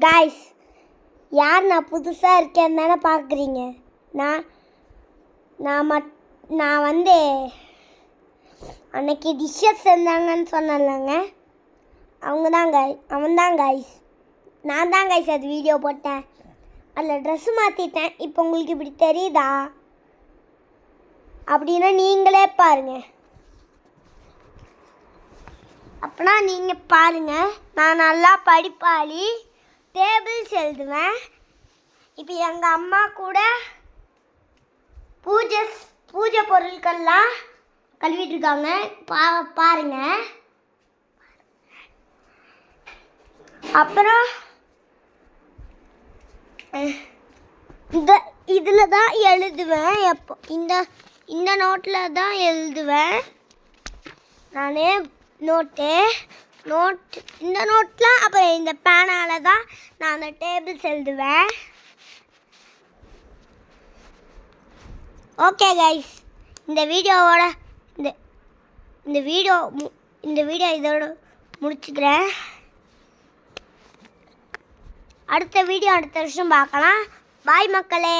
Guys, யார் நான் புதுசாக இருக்கேன்னு தானே பார்க்குறீங்க. நான் வந்து அன்னைக்கு டிஷ்ஷஸ் செஞ்சாங்கன்னு சொன்னேன்லங்க, அவன் தான் காய்ஸ். நான் தான் காய்ஸ் அது வீடியோ போட்டேன். அதில் ட்ரெஸ்ஸு மாற்றிட்டேன். இப்போ உங்களுக்கு இப்படி தெரியுதா அப்படின்னா நீங்களே பாருங்கள். அப்போனா நீங்கள் பாருங்கள். நான் நல்லா படிப்பாளி, டேபிள்ஸ் எழுதுவேன். இப்போ எங்கள் அம்மா கூட பூஜை பொருட்கள்லாம் கழுவிட்டுருக்காங்க. பாருங்க. அப்புறம் இதில் தான் எழுதுவேன். இந்த நோட்டில் தான் எழுதுவேன் நானே. இந்த நோட்டில் அப்புறம் இந்த பேனால் தான் நான் அந்த டேபிள்ஸ் எழுதுவேன். ஓகே கைஸ், இந்த வீடியோ இதோட முடிச்சுக்கிறேன். அடுத்த வருஷம் பார்க்கலாம். பாய் மக்களே.